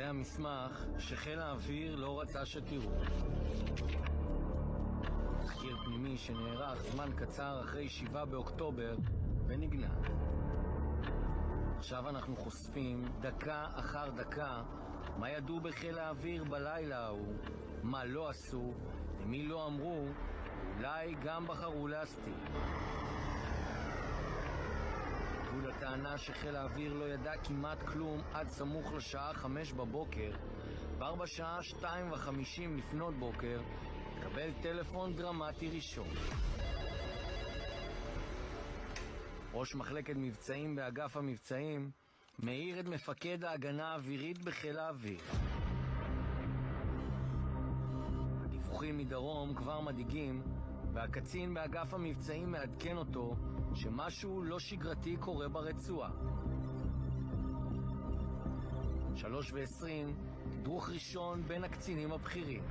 זה המסמך שחיל האוויר לא רצה שתראו. תחקיר פנימי שנערך זמן קצר אחרי 7 באוקטובר ונגנז. עכשיו אנחנו חושפים דקה אחר דקה מה ידעו בחיל האוויר בלילה ההוא, מה לא עשו, למי לא אמרו, אולי גם בחרו להסתיר. גבול הטענה שחיל האוויר לא ידע כמעט כלום עד סמוך לשעה 5 בבוקר, כבר בשעה 2:50 לפנות בוקר, התקבל טלפון דרמטי ראשון. ראש מחלקת מבצעים באגף המבצעים מעיר את מפקד ההגנה האווירית בחיל האוויר. הדיווחים מדרום כבר מדאיגים, והקצין באגף המבצעים מעדכן אותו שמשהו לא שגרתי קורה ברצועה. 3:20, תדרוך ראשון בין הקצינים הבכירים.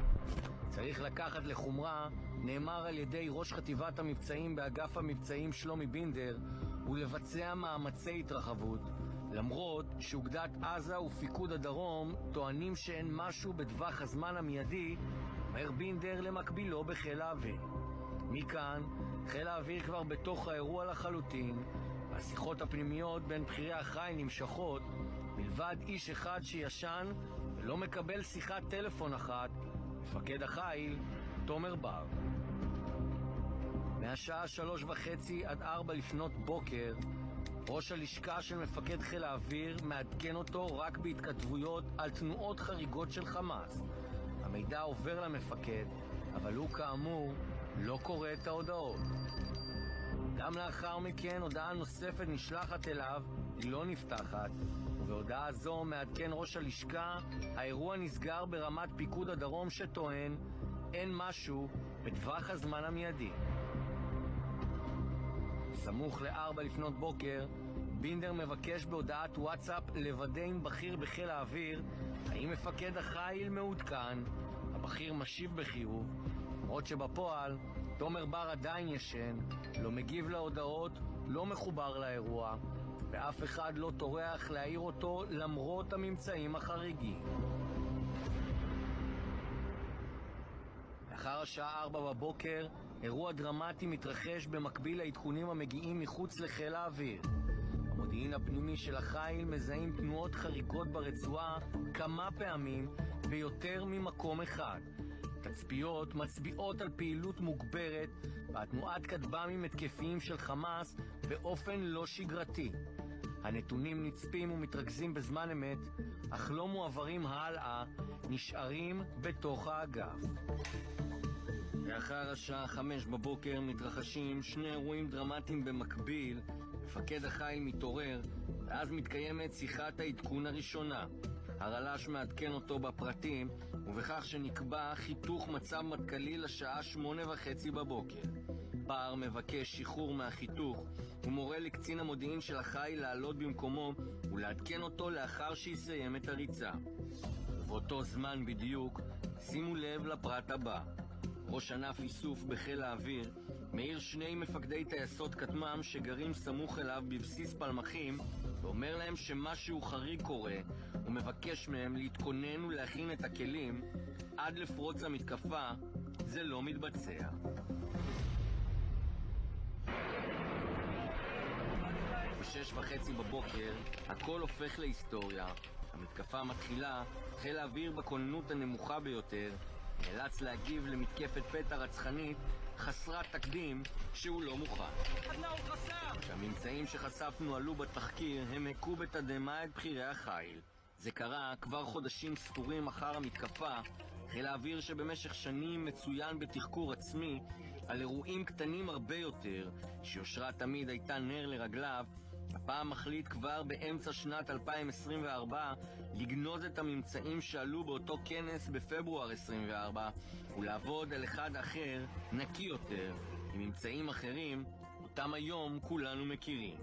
צריך לקחת לחומרה, נאמר על ידי ראש חטיבת המבצעים באגף המבצעים שלומי בינדר, ולבצע מאמצי התרחבות, למרות שאוגדת עזה ופיקוד הדרום טוענים שאין משהו בטווח הזמן המיידי, אומר בינדר למקבילו בחיל האוויר. מכאן, חיל האוויר כבר בתוך האירוע לחלוטין, והשיחות הפנימיות בין בכירי החיל נמשכות, מלבד איש אחד שישן ולא מקבל שיחת טלפון אחת, מפקד החיל, תומר בר. מהשעה 3:30 עד 4 לפנות בוקר, ראש הלשכה של מפקד חיל האוויר מעדכן אותו רק בהתכתבויות על תנועות חריגות של חמאס. המידע עובר למפקד, אבל הוא כאמור לא קורא את ההודעות. גם לאחר מכן הודעה נוספת נשלחת אליו, היא לא נפתחת, ובהודעה זו מעדכן ראש הלשכה, האירוע נסגר ברמת פיקוד הדרום שטוען, אין משהו בטווח הזמן המיידי. סמוך ל-4 לפנות בוקר, בינדר מבקש בהודעת וואטסאפ לוודא עם בכיר בחיל האוויר האם מפקד החיל מעודכן. הבכיר משיב בחיוב, למרות שבפועל תומר בר עדיין ישן, לא מגיב להודעות, לא מחובר לאירוע, ואף אחד לא טורח להעיר אותו למרות הממצאים החריגים. לאחר השעה 4 בבוקר, אירוע דרמטי מתרחש במקביל לעדכונים המגיעים מחוץ לחיל האוויר. המודיעין הפנימי של החיל מזהים תנועות חריגות ברצועה כמה פעמים ביותר ממקום אחד. תצפיות מצביעות על פעילות מוגברת והתנועת כטב"מים התקפיים של חמאס באופן לא שגרתי. הנתונים נצפים ומתרכזים בזמן אמת, אך לא מועברים הלאה, נשארים בתוך האגף. לאחר השעה 5 בבוקר מתרחשים 2 אירועים דרמטיים במקביל. מפקד החיל מתעורר, ואז מתקיימת שיחת העדכון הראשונה. הרל"ש מעדכן אותו בפרטים, ובכך שנקבע חיתוך מצב מטכ"לי לשעה 8:30 בבוקר. בר מבקש שחרור מהחיתוך, ומורה לקצין המודיעין של החיל לעלות במקומו ולעדכן אותו לאחר שיסיים את הריצה. ובאותו זמן בדיוק, שימו לב לפרט הבא. ראש ענף איסוף בחיל האוויר מעיר 2 מפקדי טייסות כטמ"ם שגרים סמוך אליו בבסיס פלמחים, ואומר להם שמשהו חריג קורה, ומבקש מהם להתכונן ולהכין את הכלים. עד לפרוץ המתקפה זה לא מתבצע. ב-6:30 בבוקר הכל הופך להיסטוריה. המתקפה מתחילה, חיל האוויר בכוננות הנמוכה ביותר נאלץ להגיב למתקפת פתע רצחנית חסרת תקדים שהוא לא מוכן. כשהממצאים שחשפנו עלו בתחקיר הם הכו בתדהמה את בכירי החיל. זה קרה כבר חודשים ספורים אחר המתקפה. חיל האוויר שבמשך שנים מצוין בתחקור עצמי על אירועים קטנים הרבה יותר, שיושרה תמיד הייתה נר לרגליו, הפעם מחליט כבר באמצע שנת 2024 לגנוז את הממצאים שעלו באותו כנס בפברואר 24 ולעבוד על אחד אחר, נקי יותר, עם ממצאים אחרים, אותם היום כולנו מכירים.